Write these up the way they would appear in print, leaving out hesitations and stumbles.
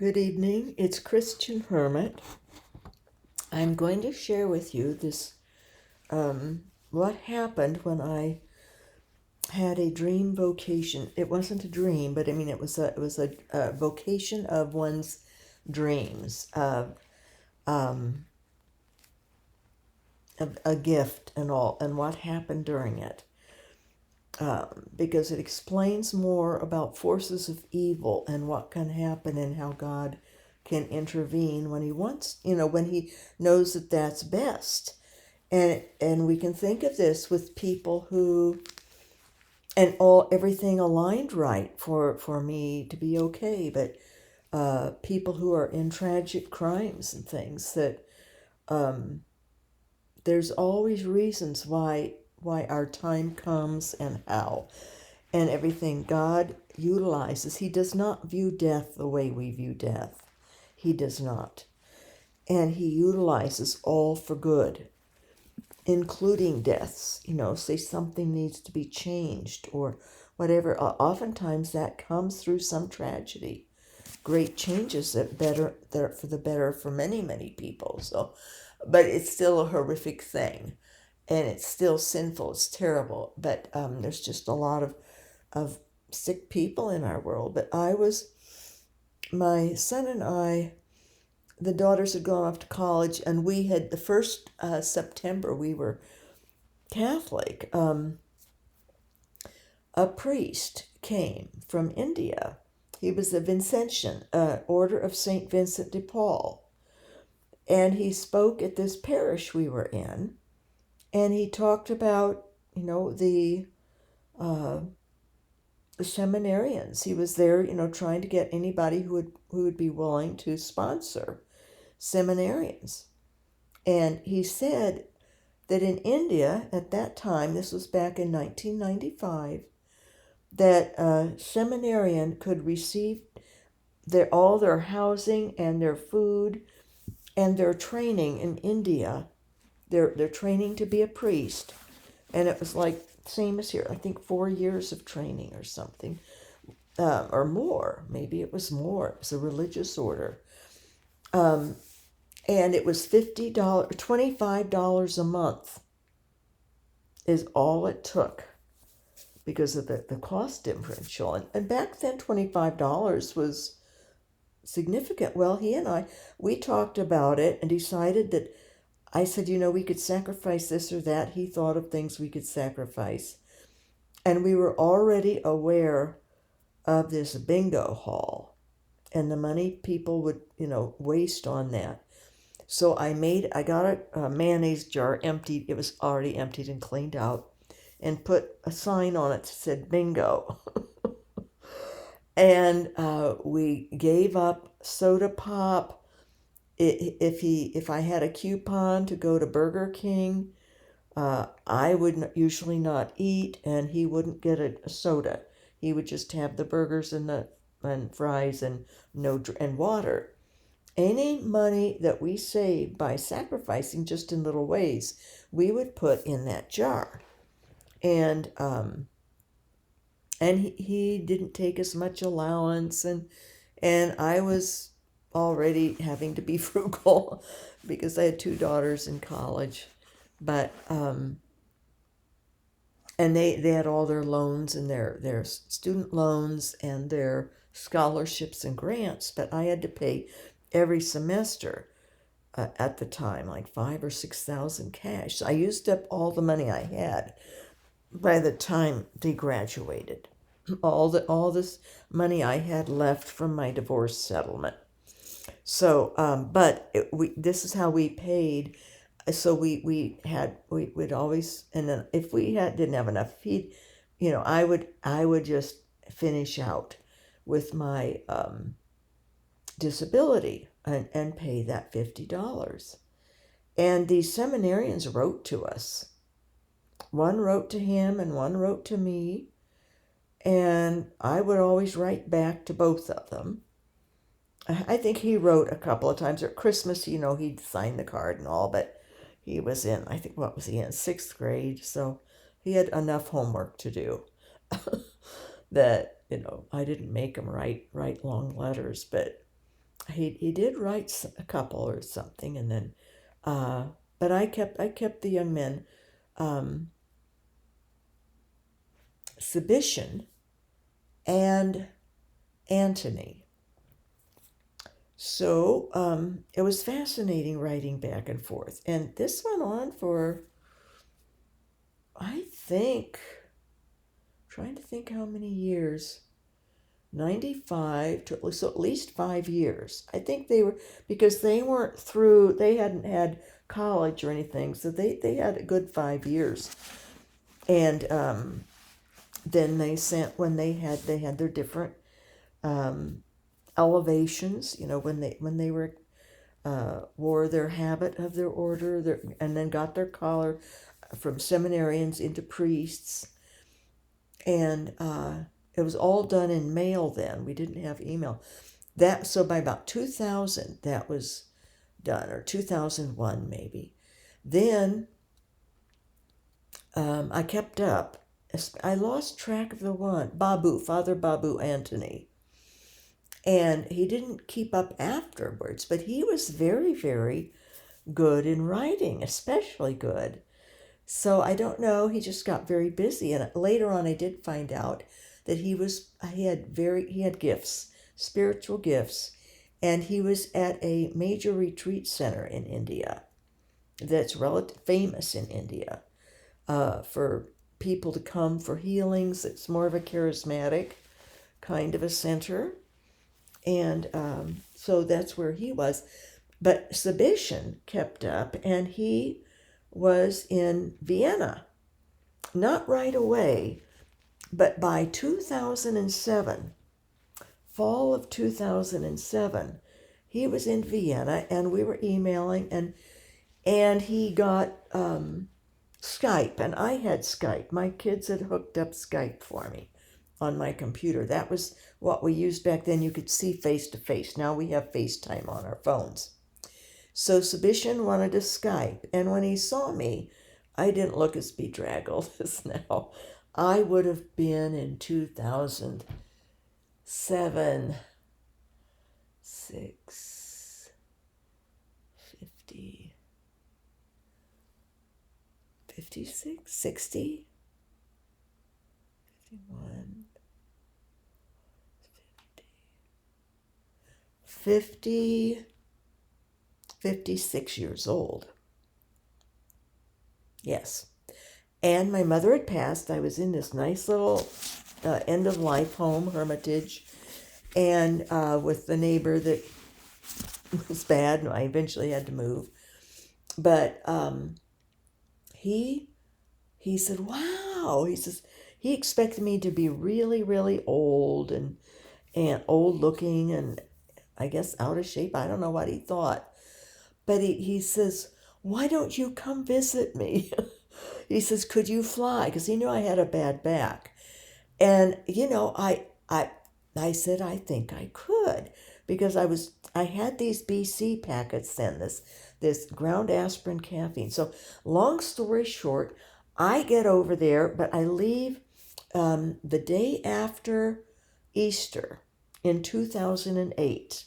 Good evening. It's Christian Hermit. I'm going to share with you this what happened when I had a dream vocation. It wasn't a dream, but I mean it was a vocation of one's dreams, of a gift and all, and what happened during it. Because it explains more about forces of evil and what can happen and how God can intervene when he wants, when he knows that that's best. And we can think of this with people who, and everything aligned right for me to be okay, but people who are in tragic crimes and things that there's always reasons why our time comes and how and everything God utilizes. He does not view death the way we view death. He does not. And he utilizes all for good, including deaths. Say something needs to be changed or whatever. Oftentimes that comes through some tragedy. Great changes that for the better for many, many people. So, but it's still a horrific thing. And it's still sinful. It's terrible. But there's just a lot of sick people in our world. But my son and I, the daughters had gone off to college, and we had the first September we were Catholic. A priest came from India. He was a Vincentian, Order of St. Vincent de Paul. And he spoke at this parish we were in, and he talked about, the seminarians. He was there, trying to get anybody who would be willing to sponsor seminarians. And he said that in India at that time, this was back in 1995, that a seminarian could receive all their housing and their food and their training in India, their training to be a priest. And it was like same as here, I think 4 years of training or something, or more. Maybe it was more. It was a religious order. And it was $50, $25 a month is all it took because of the cost differential. And back then, $25 was significant. Well, he and we talked about it and decided that I said, we could sacrifice this or that. He thought of things we could sacrifice. And we were already aware of this bingo hall and the money people would, waste on that. So I got a mayonnaise jar emptied. It was already emptied and cleaned out, and put a sign on it that said bingo. And we gave up soda pop. If I had a coupon to go to Burger King, I would usually not eat, and he wouldn't get a soda. He would just have the burgers and fries and water. Any money that we saved by sacrificing just in little ways, we would put in that jar. And he didn't take as much allowance, and I was already having to be frugal because I had 2 daughters in college. But and they had all their loans and their student loans and their scholarships and grants, but I had to pay every semester at the time like 5,000 or 6,000 cash. So I used up all the money I had by the time they graduated. All this money I had left from my divorce settlement. So, but this is how we paid. So we'd always, and then if we didn't have enough feed, I would just finish out with my disability and pay that $50. And these seminarians wrote to us. One wrote to him and one wrote to me, and I would always write back to both of them. I think he wrote a couple of times. At Christmas, he'd sign the card and all, but he was in, I think, what was he in, 6th grade, so he had enough homework to do that, I didn't make him write long letters, but he did write a couple or something, and then, but I kept the young men, Visitation and Antony. So it was fascinating writing back and forth. And this went on for, I think, trying to think how many years, 95 to at least 5 years. I think they were, because they weren't through, they hadn't had college or anything, so they had a good 5 years. And then they sent, when they had their different elevations, when they were wore their habit of their order, and then got their collar from seminarians into priests. And it was all done in mail then. We didn't have email. So by about 2000, that was done, or 2001 maybe. Then I kept up. I lost track of the one, Father Babu Antony. And he didn't keep up afterwards, but he was very, very good in writing, especially good. So I don't know, he just got very busy. And later on I did find out that he had gifts, spiritual gifts, and he was at a major retreat center in India that's famous in India, for people to come for healings. It's more of a charismatic kind of a center. And so that's where he was. But Visitation kept up, and he was in Vienna. Not right away, but by 2007, fall of 2007, he was in Vienna, and we were emailing, and he got Skype, and I had Skype. My kids had hooked up Skype for me on my computer. That was what we used back then. You could see face to face. Now we have FaceTime on our phones. So Visitation wanted to Skype, and when he saw me, I didn't look as bedraggled as now. I would have been in 2007, 6, 50, 56, 60, 51, 50, 56 years old. Yes. And my mother had passed. I was in this nice little end-of-life home, hermitage, and with the neighbor that was bad, and I eventually had to move. But he said, wow, he says, he expected me to be really, really old and old looking and I guess out of shape. I don't know what he thought. But he says, why don't you come visit me? He says, could you fly? Because he knew I had a bad back. And, I said, I think I could. Because I had these BC packets then, this ground aspirin caffeine. So long story short, I get over there, but I leave the day after Easter in 2008.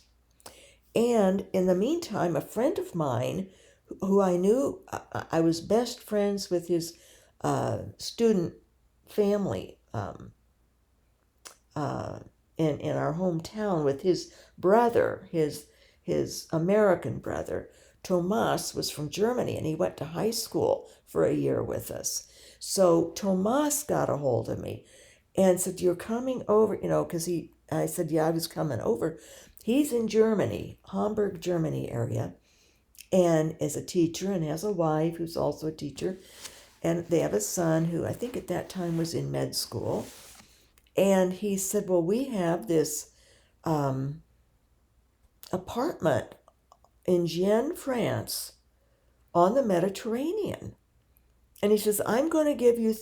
And in the meantime, a friend of mine who I knew, I was best friends with his student family in our hometown, with his brother, his American brother. Tomas was from Germany, and he went to high school for a year with us. So Tomas got a hold of me and said, you're coming over, because I said, yeah, I was coming over. He's in Germany, Hamburg, Germany area, and is a teacher and has a wife who's also a teacher. And they have a son who I think at that time was in med school. And he said, well, we have this apartment in Gien, France, on the Mediterranean. And he says, we want to give you,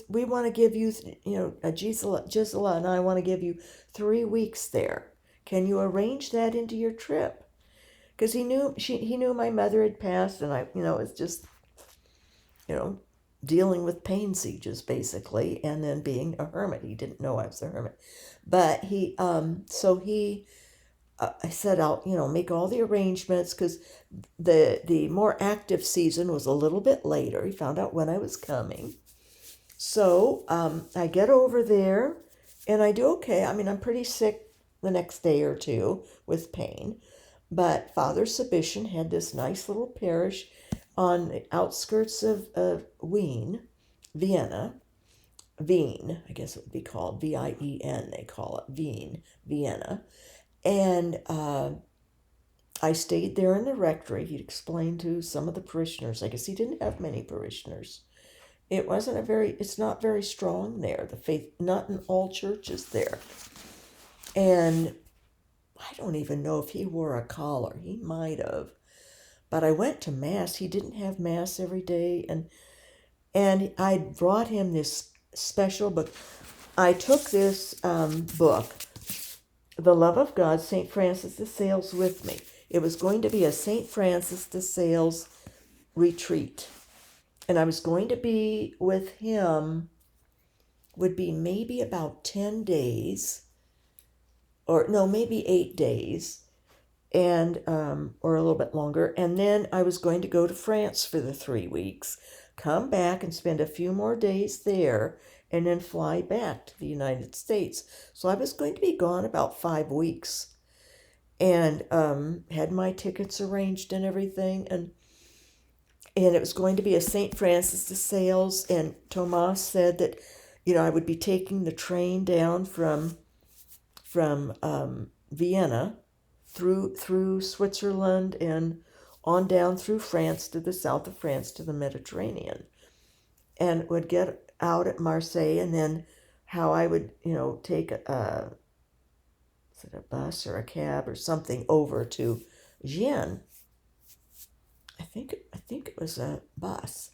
Gisela and I want to give you 3 weeks there. Can you arrange that into your trip? Because he knew my mother had passed, and it was just, dealing with pain sieges basically, and then being a hermit. He didn't know I was a hermit, but he I said I'll, make all the arrangements because the more active season was a little bit later. He found out when I was coming. So I get over there and I do okay. I mean, I'm pretty sick the next day or two with pain. But Father Sebastian had this nice little parish on the outskirts of Wien, Vienna. Wien, I guess it would be called Wien, they call it Wien, Vienna. And I stayed there in the rectory. He'd explained to some of the parishioners. I guess he didn't have many parishioners. It's not very strong there. The faith, not in all churches there. And I don't even know if he wore a collar. He might have. But I went to Mass. He didn't have Mass every day. And I brought him this special book. I took this book, The Love of God, St. Francis de Sales, with me. It was going to be a St. Francis de Sales retreat. And I was going to be with him, would be maybe about 10 days, or no, maybe 8 days, and or a little bit longer. And then I was going to go to France for the 3 weeks, come back and spend a few more days there, and then fly back to the United States. So I was going to be gone about 5 weeks, and had my tickets arranged and everything, and it was going to be a St. Francis de Sales, and Thomas said that, I would be taking the train down from Vienna through Switzerland and on down through France to the south of France to the Mediterranean, and would get out at Marseille, and then how I would, take a bus or a cab or something over to Gien. I think it was a bus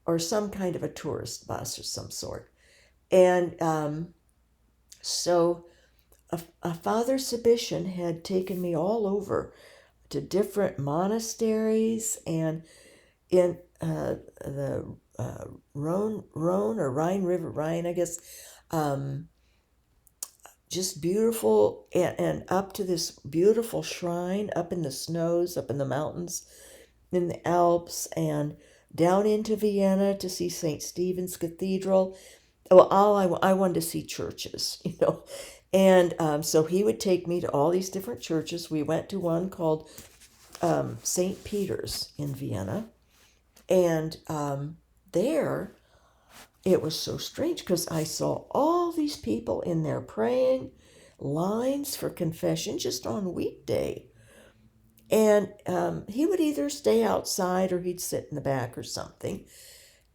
or some kind of a tourist bus or some sort. And so a Father Sebastian had taken me all over to different monasteries and in the Rhone or Rhine River, Rhine, I guess, just beautiful, and up to this beautiful shrine up in the snows, up in the mountains, in the Alps, and down into Vienna to see St. Stephen's Cathedral. Well, I wanted to see churches, And so he would take me to all these different churches. We went to one called St. Peter's in Vienna. And there, it was so strange because I saw all these people in there praying, lines for confession just on weekday. And he would either stay outside or he'd sit in the back or something.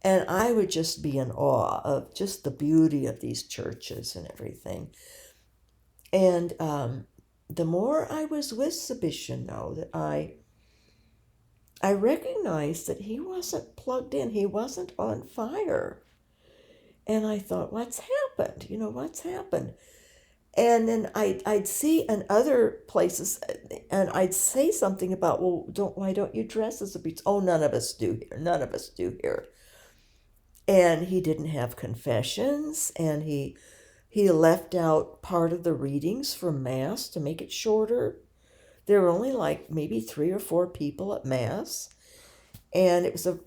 And I would just be in awe of just the beauty of these churches and everything. And the more I was with Sebastian, though, that I recognized that he wasn't plugged in. He wasn't on fire. And I thought, what's happened? What's happened? And then I'd see in other places, and I'd say something about, well, why don't you dress as a priest? Oh, none of us do here. None of us do here. And he didn't have confessions, and he left out part of the readings from Mass to make it shorter. There were only like maybe 3 or 4 people at Mass, and it was a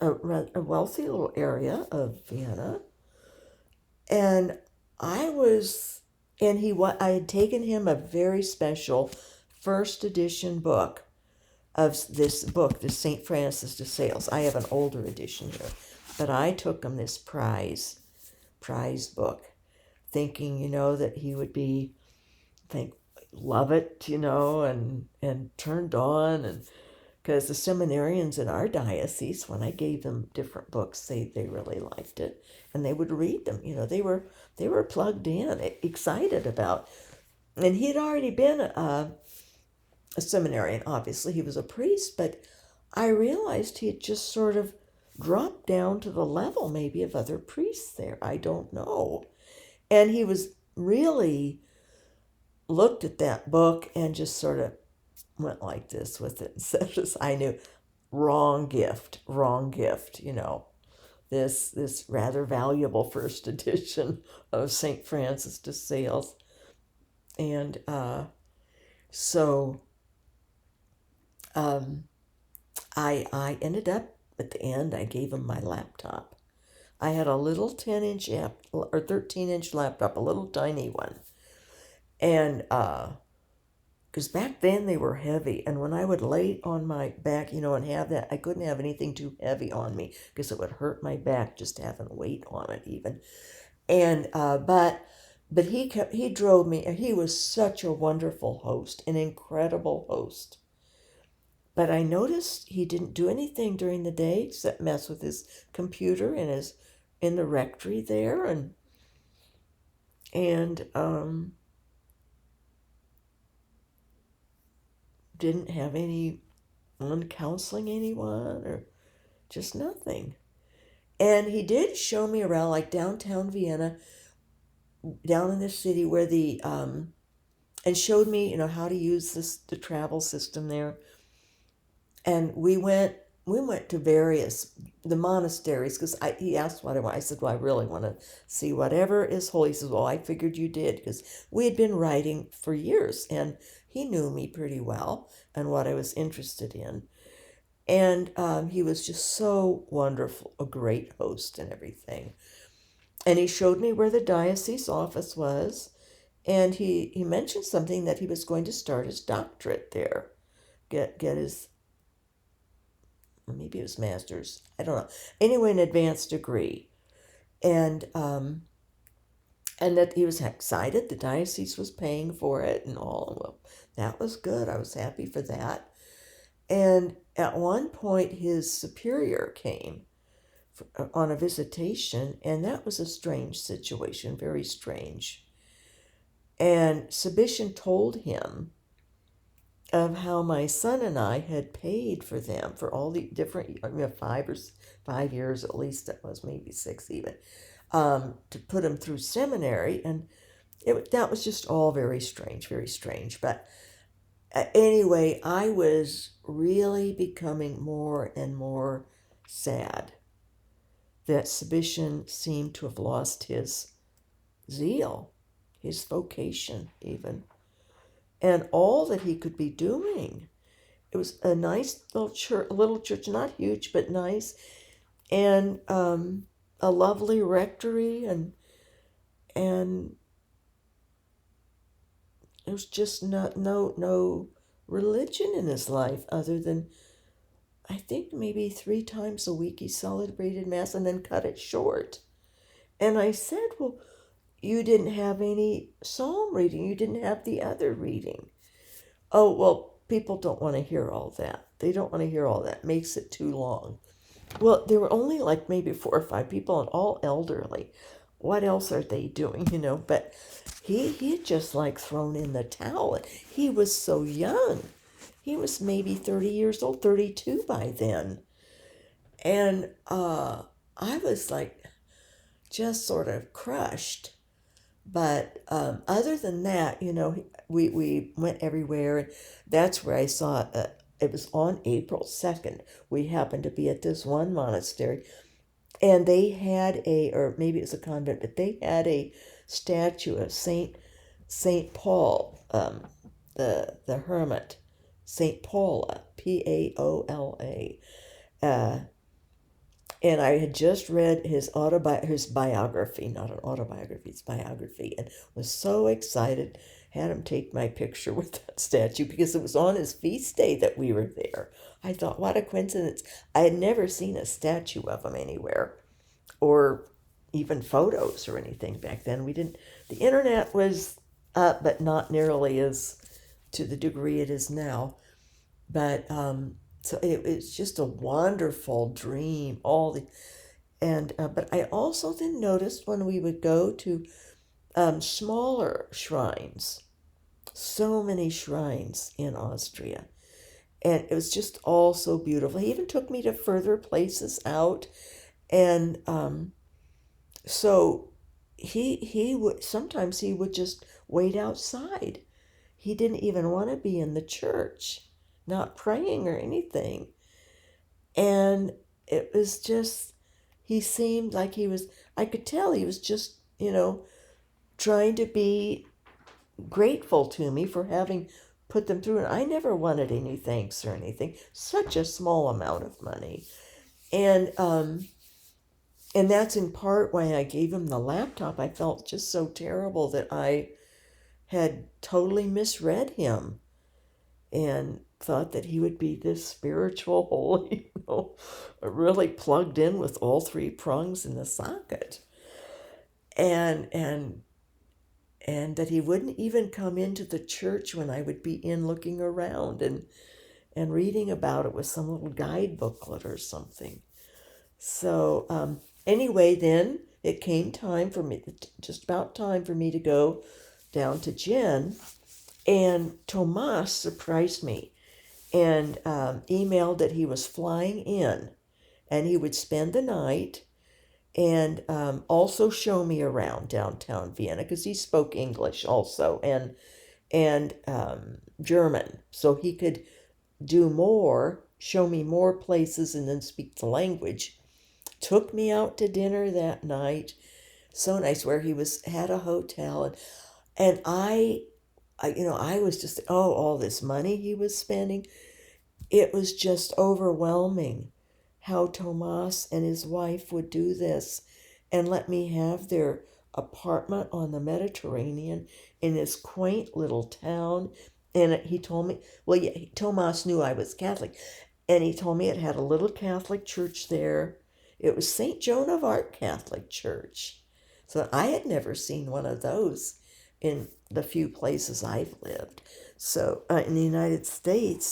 wealthy little area of Vienna. And I had taken him a very special first edition book of this St. Francis de Sales. I have an older edition here, but I took him this prize book, thinking, that he would love it, and turned on, and because the seminarians in our diocese, when I gave them different books, they really liked it, and they would read them. They were plugged in, excited about. And he had already been a seminarian. Obviously, he was a priest, but I realized he had just sort of dropped down to the level maybe of other priests there. I don't know. And he was really looked at that book and just sort of went like this with it and said, I knew, wrong gift, this rather valuable first edition of St. Francis de Sales. And So I ended up at the end, I gave him my laptop. I had a little 10-inch or 13-inch laptop, a little tiny one. And because back then they were heavy, and when I would lay on my back, and have that, I couldn't have anything too heavy on me because it would hurt my back just having weight on it even. And but he drove me. He was such a wonderful host, an incredible host. But I noticed he didn't do anything during the day except mess with his computer and his in the rectory there, and didn't have anyone counseling anyone or just nothing. And he did show me around, like downtown Vienna, down in the city where and showed me, how to use the travel system there. And we went to the monasteries, because he asked what I want. I said, well, I really want to see whatever is holy. He says, well, I figured you did, because we had been writing for years, and he knew me pretty well and what I was interested in. And he was just so wonderful, a great host and everything. And he showed me where the diocese office was, and he mentioned something that he was going to start his doctorate there, get his, or maybe it was master's, I don't know. Anyway, an advanced degree, and that he was excited. The diocese was paying for it and all. Well, that was good. I was happy for that. And at one point, his superior came on a visitation, and that was a strange situation, very strange. And Sebastian told him of how my son and I had paid for them for all the different, 5 years at least, it was maybe 6 even, to put him through seminary. And that was just all very strange, very strange. But anyway, I was really becoming more and more sad that Sebastian seemed to have lost his zeal, his vocation even, and all that he could be doing. It was a nice little church, not huge, but nice, and a lovely rectory, and there was just no religion in his life other than, I think, maybe 3 times a week he celebrated Mass and then cut it short. And I said, well, you didn't have any psalm reading. You didn't have the other reading. Oh, well, people don't want to hear all that. They don't want to hear all that. It makes it too long. Well, there were only like maybe 4 or 5 people, and all elderly. What else are they doing, But he had just like thrown in the towel. He was so young. He was maybe 30 years old, 32 by then. And I was like just sort of crushed. But other than that, we went everywhere. That's where I saw it. It was on April 2nd. We happened to be at this one monastery, and they had or maybe it was a convent, but they had a statue of Saint Paul, the hermit, Saint Paula, Paola. And I had just read his biography, not an autobiography, his biography, and was so excited. Had him take my picture with that statue because it was on his feast day that we were there. I thought, what a coincidence. I had never seen a statue of him anywhere, or even photos or anything back then. The internet was up, but not nearly as to the degree it is now. But so it's just a wonderful dream. But I also then noticed when we would go to smaller shrines, so many shrines in Austria, and it was just all so beautiful. He even took me to further places out, and so he would sometimes he would just wait outside. He didn't even want to be in the church, not praying or anything. And it was just, he seemed like I could tell he was just, trying to be grateful to me for having put them through, and I never wanted any thanks or anything. Such a small amount of money. And that's in part why I gave him the laptop. I felt just so terrible that I had totally misread him and thought that he would be this spiritual, holy, really plugged in with all three prongs in the socket. And that he wouldn't even come into the church when I would be in looking around and reading about it with some little guide booklet or something. So anyway, then it came time for me, just about time for me to go down to Gien, and Tomas surprised me and emailed that he was flying in and he would spend the night and also show me around downtown Vienna, because he spoke English also and German, so he could do more, show me more places, and then speak the language. Took me out to dinner that night, so nice, where he had a hotel, and I was just, all this money he was spending. It was just overwhelming how Tomas and his wife would do this and let me have their apartment on the Mediterranean in this quaint little town. And he told me, well, yeah, Tomas knew I was Catholic, and he told me it had a little Catholic church there. It was St. Joan of Arc Catholic Church. So I had never seen one of those in the few places I've lived. So in the United States.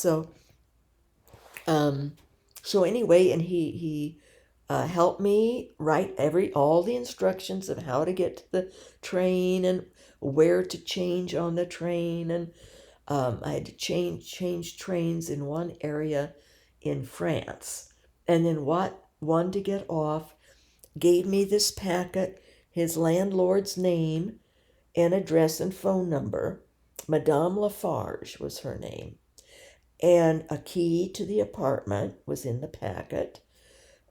So anyway, and he helped me write all the instructions of how to get to the train and where to change on the train, and I had to change trains in one area in France, and then what one to get off. Gave me this packet, his landlord's name and address and phone number. Madame Lafarge was her name. And a key to the apartment was in the packet,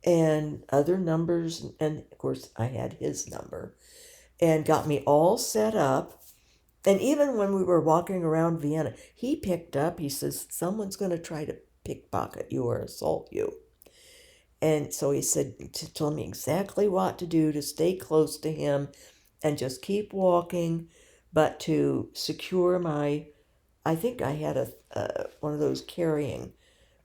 and other numbers, and of course I had his number, and got me all set up. And even when we were walking around Vienna, he picked up, he says, someone's going to try to pickpocket you or assault you. And so he told me exactly what to do, to stay close to him and just keep walking, but to secure I think I had one of those carrying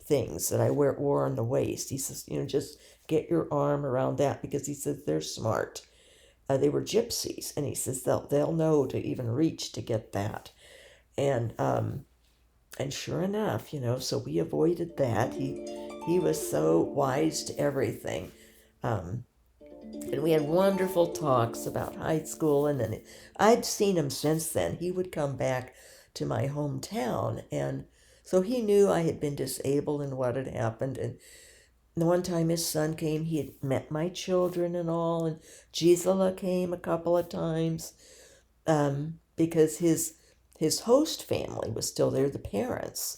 things that I wore on the waist. He says, just get your arm around that, because he says they're smart. They were gypsies, and he says they'll know to even reach to get that. And sure enough, so we avoided that. He was so wise to everything. And we had wonderful talks about high school, and then I'd seen him since then. He would come back to my hometown, and so he knew I had been disabled and what had happened. And the one time his son came, he had met my children and all, and Gisela came a couple of times, because his host family was still there, the parents,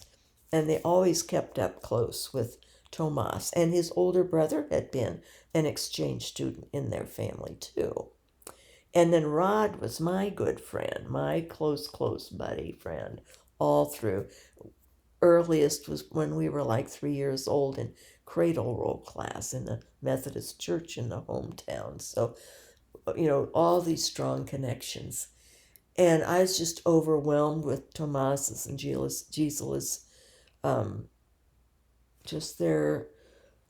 and they always kept up close with Tomas, and his older brother had been an exchange student in their family too. And then Rod was my good friend, my close buddy friend, all through. Earliest was when we were like 3 years old in cradle roll class in the Methodist church in the hometown. So, all these strong connections. And I was just overwhelmed with Tomas's and Gisela's, just their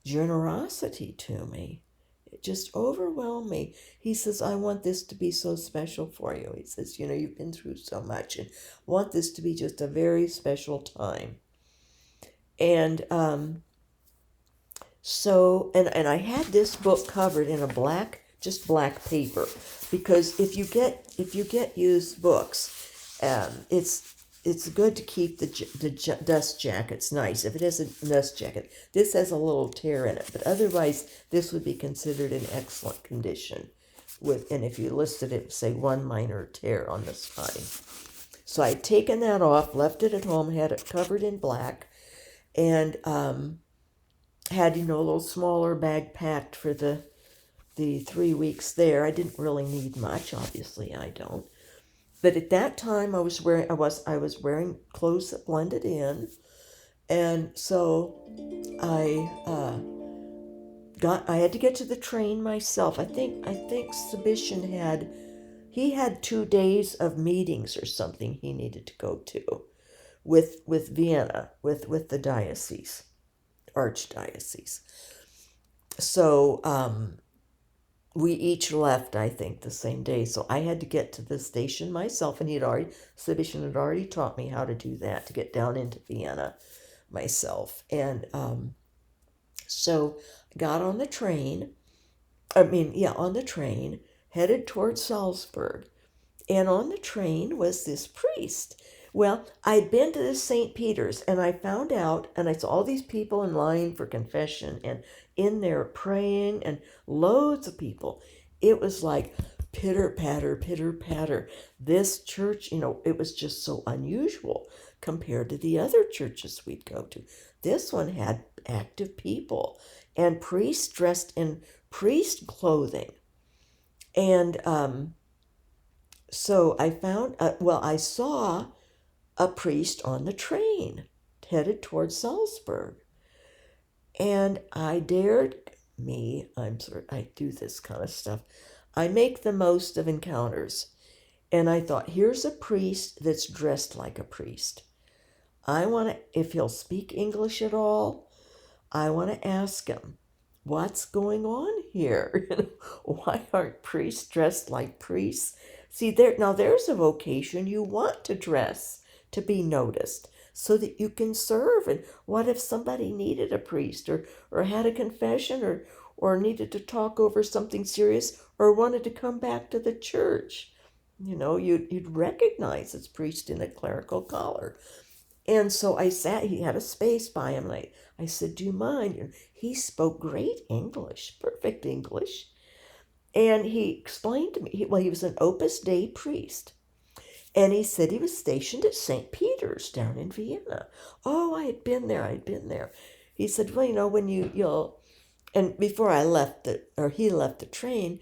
generosity to me. It just overwhelmed me. He says, I want this to be so special for you. He says, you've been through so much, and want this to be just a very special time. And so I had this book covered in black paper, because if you get used books, it's good to keep the dust jackets nice. If it has a dust jacket, this has a little tear in it, but otherwise this would be considered in excellent condition. And if you listed it, say one minor tear on the spine. So I'd taken that off, left it at home, had it covered in black, and had a little smaller bag packed for the 3 weeks there. I didn't really need much, obviously I don't. But at that time, I was wearing clothes that blended in, and so I I had to get to the train myself. I think Subishan had 2 days of meetings or something he needed to go to with Vienna, with the diocese, archdiocese. So we each left, I think, the same day. So I had to get to the station myself, and Subishan had already taught me how to do that, to get down into Vienna myself. And so I got on the train. On the train, headed towards Salzburg. And on the train was this priest. Well, I'd been to the St. Peter's, and I found out, and I saw all these people in line for confession and in there praying, and loads of people. It was like pitter patter, pitter patter. This church, it was just so unusual compared to the other churches we'd go to. This one had active people and priests dressed in priest clothing. And so I saw a priest on the train headed towards Salzburg. And I do this kind of stuff. I make the most of encounters. And I thought, here's a priest that's dressed like a priest. If he'll speak English at all, I want to ask him, what's going on here? Why aren't priests dressed like priests? See, there's a vocation you want to dress to be noticed so that you can serve. And what if somebody needed a priest, or had a confession, or needed to talk over something serious, or wanted to come back to the church? You'd recognize this priest in a clerical collar. And so he had a space by him, and I said, do you mind? And he spoke great English, perfect English. And he explained to me, he was an Opus Dei priest. And he said he was stationed at St. Peter's down in Vienna. Oh, I had been there. He said, well, when and before he left the train,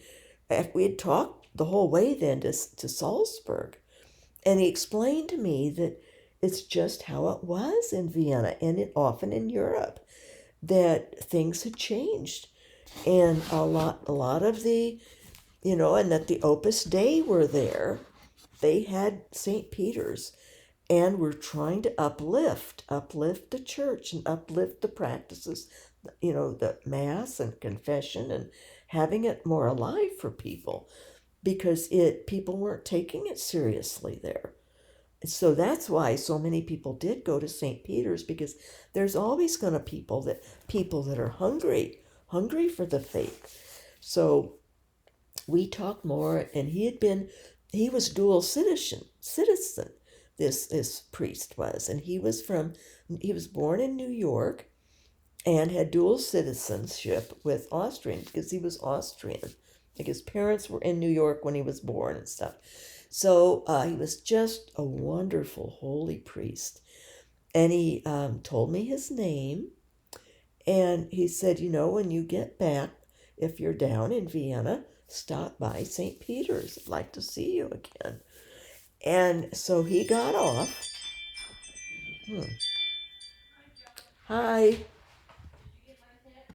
we had talked the whole way then to Salzburg. And he explained to me that it's just how it was in Vienna and often in Europe, that things had changed. And a lot of the, and that the Opus Dei were there. They had St. Peter's and were trying to uplift the church and uplift the practices, the Mass and confession, and having it more alive for people, because people weren't taking it seriously there. So that's why so many people did go to St. Peter's, because there's always going to people that are hungry for the faith. So we talked more, and he was dual citizen. This priest was, and he was born in New York and had dual citizenship with Austrian, because he was Austrian. Like his parents were in New York when he was born and stuff. So he was just a wonderful, holy priest. And he told me his name. And he said, when you get back, if you're down in Vienna, stop by St. Peter's. I'd like to see you again. And so he got off. Hi.